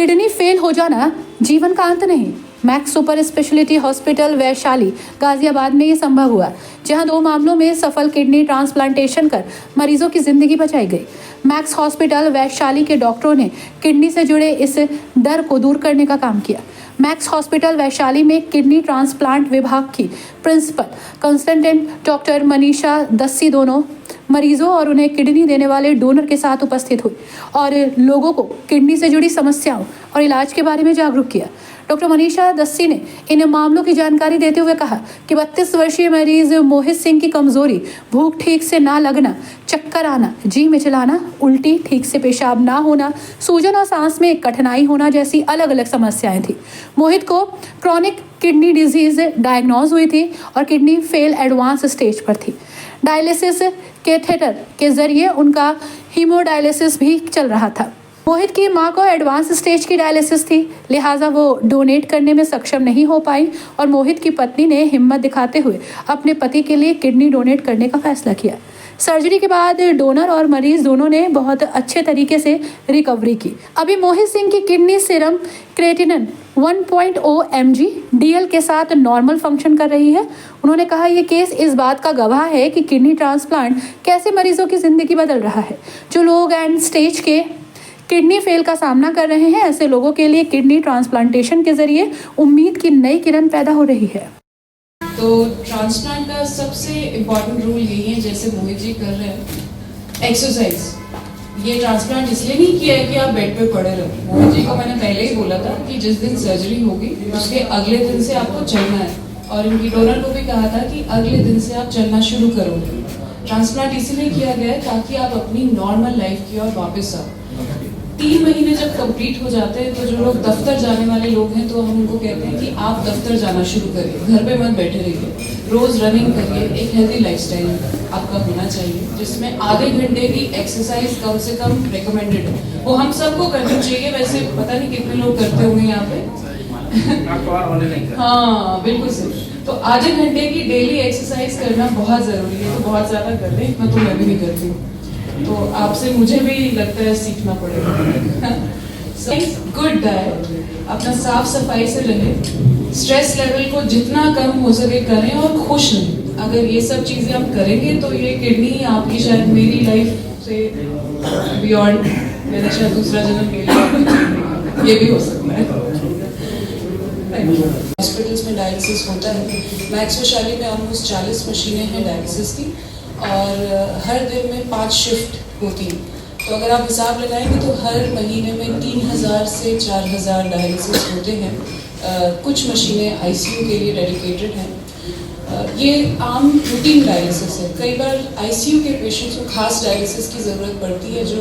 Kidney fail हो जाना जीवन का अंत नहीं। Max super speciality hospital Vaishali Ghaziabad में ये संभव हुआ, जहां 2 मामलों में सफल किडनी ट्रांसप्लांटेशन कर मरीजों की जिंदगी बचाई गई। मैक्स हॉस्पिटल वैशाली के डॉक्टरों ने किडनी से जुड़े इस डर को दूर करने का काम किया। मैक्स हॉस्पिटल वैशाली में किडनी ट्रांसप्लांट विभाग की प्रिंसिपल कंसल्टेंट डॉक्टर मनीषा दस्सी दोनों मरीजों और उन्हें किडनी देने वाले डोनर के साथ उपस्थित हुई और लोगों को किडनी से जुड़ी समस्याओं और इलाज के बारे में जागरूक किया। डॉक्टर मनीषा दस्सी ने इन मामलों की जानकारी देते हुए कहा कि 32 वर्षीय मरीज मोहित सिंह की कमजोरी, भूख ठीक से ना लगना, चक्कर आना, जी मिचलाना, उल्टी, ठीक से पेशाब ना होना, सूजन और सांस में कठिनाई होना जैसी अलग अलग समस्याएं थी। मोहित को क्रॉनिक किडनी डिजीज डायग्नोज हुई थी और किडनी फेल एडवांस स्टेज पर थी। डायलिसिस कैथेटर के जरिए उनका हीमोडायलिसिस भी चल रहा था। मोहित की मां को एडवांस स्टेज की डायलिसिस थी, लिहाजा वो डोनेट करने में सक्षम नहीं हो पाई और मोहित की पत्नी ने हिम्मत दिखाते हुए अपने पति के लिए किडनी डोनेट करने का फैसला किया। सर्जरी के बाद डोनर और मरीज दोनों ने बहुत अच्छे तरीके से रिकवरी की। अभी मोहित सिंह की kidney serum creatinine 1.0 mg DL के साथ नॉर्मल फंक्शन कर रही है। उन्होंने कहा, ये केस इस बात का गवाह है कि किडनी ट्रांसप्लांट कैसे मरीजों की जिंदगी बदल रहा है। जो लोग एंड स्टेज के किडनी फेल का सामना कर रहे हैं, ऐसे लोगों के लिए किडनी ट्रांसप्लांटेशन के जरिए उम्मीद की नई किरण पैदा हो रही है। तो ट्रांसप्लांट का सबसे इम्पोर्टेंट रूल यही है, जैसे मोहित जी कर रहे हैं, एक्सरसाइज। ये ट्रांसप्लांट इसलिए नहीं किया है कि आप बेड पे पड़े रहो। मोहित जी को मैंने पहले ही बोला था कि जिस दिन सर्जरी होगी उसके अगले दिन से आपको चलना है, और इनकी डोनर को भी कहा था कि अगले दिन से आप चलना शुरू करोगे। ट्रांसप्लांट इसीलिए किया गया है ताकि आप अपनी नॉर्मल लाइफ की ओर वापस आओ। 3 महीने जब कंप्लीट हो जाते हैं तो जो लोग दफ्तर जाने वाले लोग हैं, तो हम उनको कहते हैं कि आप दफ्तर जाना शुरू करिए, घर पे मत बैठे रहिए, रोज रनिंग करिए। एक हेल्दी लाइफस्टाइल आपका होना चाहिए जिसमें आधे घंटे की एक्सरसाइज कम से कम रिकमेंडेड है। वो हम सबको करनी चाहिए, वैसे पता नहीं कितने लोग करते होंगे यहाँ पे। हाँ बिल्कुल सही। तो आधे घंटे की डेली एक्सरसाइज करना बहुत जरूरी है। तो बहुत ज्यादा कर लें, इतना तो मैं भी नहीं करती हूँ, तो आपसे मुझे भी लगता है सीखना पड़ेगा। गुड डाइट, अपना साफ सफाई से रहें, स्ट्रेस लेवल को जितना कम हो सके करें और खुश रहें। अगर ये सब चीजें हम करेंगे तो ये किडनी आपकी शायद मेरी लाइफ से बियॉन्ड, मैंने शायद दूसरा जन्म ले लिया, ये भी हो सकता है। हॉस्पिटल्स में डायलिसिस होता है। मैक्स वैशाली में ऑलमोस्ट 40 मशीनें हैं डायलिसिस की, और हर दिन में 5 शिफ्ट होती हैं। तो अगर आप हिसाब लगाएंगे तो हर महीने में 3000 से 4000 डायलिसिस होते हैं। कुछ मशीनें ICU के लिए डेडिकेटेड हैं। ये आम रूटीन डायलिसिस है। कई बार ICU के पेशेंट्स को खास डायलिसिस की ज़रूरत पड़ती है जो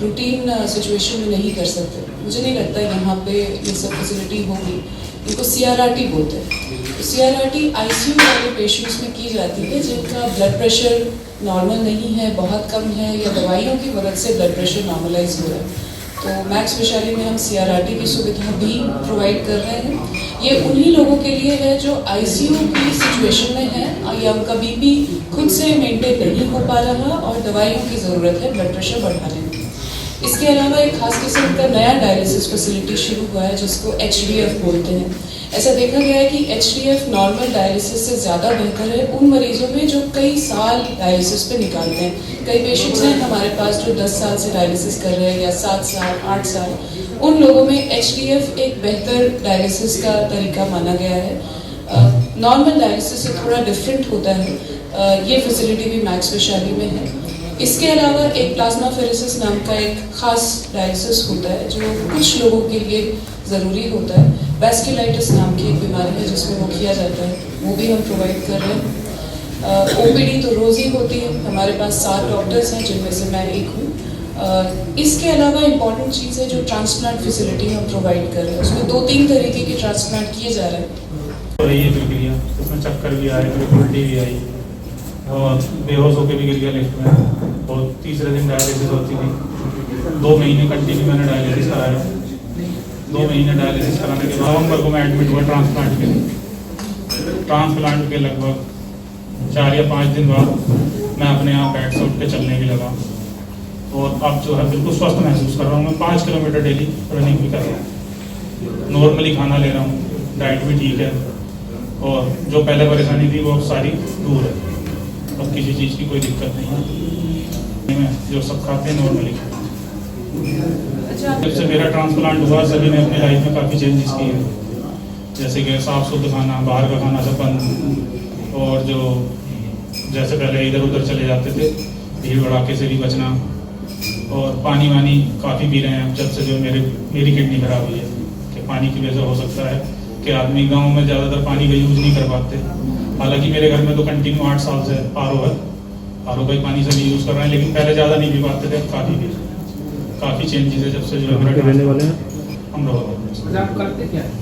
रूटीन सिचुएशन में नहीं कर सकते। मुझे नहीं लगता यहाँ पे ये सब फैसिलिटी होगी। इनको CRRT बोलते हैं। तो CRRT ICU वाले पेशेंट्स में की जाती है जिनका ब्लड प्रेशर नॉर्मल नहीं है, बहुत कम है, या दवाइयों की मदद से ब्लड प्रेशर नॉर्मलाइज हो रहा है। तो मैक्स वैशाली में हम CRRT की सुविधा भी प्रोवाइड कर रहे हैं। ये उन्हीं लोगों के लिए है जो ICU की सिचुएशन में है या उनका BP खुद से मेंटेन नहीं हो पा रहा और दवाइयों की ज़रूरत है ब्लड प्रेशर बढ़ाने की। इसके अलावा एक खास किस्म का नया डायलिसिस फैसिलिटी शुरू हुआ है जिसको HDF बोलते हैं। ऐसा देखा गया है कि HDF नॉर्मल डायलिसिस से ज़्यादा बेहतर है उन मरीजों में जो कई साल डायलिसिस पे निकालते हैं। कई पेशेंट्स हैं हमारे पास जो 10 साल से डायलिसिस कर रहे हैं या 7 साल 8 साल। उन लोगों में HDF एक बेहतर डायलिसिस का तरीका माना गया है। नॉर्मल डायलिसिस से थोड़ा डिफरेंट होता है। ये फैसिलिटी भी मैक्स वैशाली में है। इसके अलावा एक प्लाज्माफेरेसिस नाम का एक खास डायलिसिस होता है जो कुछ लोगों के लिए ज़रूरी होता है। वैस्कुलाइटिस नाम की एक बीमारी है जिसमें वो किया जाता है, वो भी हम प्रोवाइड कर रहे हैं। OPD तो रोज़ ही होती है। हमारे पास 7 डॉक्टर्स हैं जिनमें से मैं एक हूँ। इसके अलावा इम्पॉर्टेंट चीज़ है जो ट्रांसप्लांट फैसिलिटी हम प्रोवाइड कर रहे हैं। उसमें 2-3 तरीके के ट्रांसप्लांट किए जा रहे हैं। ये प्रक्रिया, उसमें चक्कर भी आए, उल्टी भी आई और बेहोश होकर भी गिर गया लिफ्ट में। और तीसरे दिन डायलिसिस होती थी। 2 महीने कंटिन्यू मैंने डायलिसिस कराया। 2 महीने डायलिसिस कराने के बाद नवंबर को मैं एडमिट हुआ ट्रांसप्लांट के लिए। ट्रांसप्लांट के लगभग 4 या 5 दिन बाद मैं अपने आप बेड से उठ के चलने भी लगा और अब जो है बिल्कुल स्वस्थ महसूस कर रहा हूँ। मैं 5 किलोमीटर डेली रनिंग भी कर रहा हूँ। नॉर्मली खाना ले रहा हूँ, डाइट भी ठीक है, और जो पहले परेशानी थी वो सारी दूर है। अब किसी चीज़ की कोई दिक्कत नहीं है, मैं जो सब खाते हैं नॉर्मली। जब से मेरा ट्रांसप्लांट हुआ सभी ने अपनी लाइफ में काफ़ी चेंजेस किए हैं, जैसे कि साफ शुद्ध खाना, बाहर का खाना सब बंद, और जो जैसे पहले इधर उधर चले जाते थे भीड़ भड़ाके से भी बचना, और पानी वानी काफ़ी पी रहे हैं जब से जो मेरी किडनी खराब हुई है, कि पानी की वजह हो सकता है कि आदमी गांव में ज़्यादातर पानी का यूज़ नहीं कर पाते। हालांकि मेरे घर में तो कंटिन्यू 8 साल से आर ओ है, आर ओ का ही पानी सभी यूज़ कर रहे हैं, लेकिन पहले ज़्यादा नहीं पी पाते थे, काफ़ी भी काफ़ी चेंजेस है जब से जो है मेरा रहने वाले हैं हम लोग आप करते क्या है?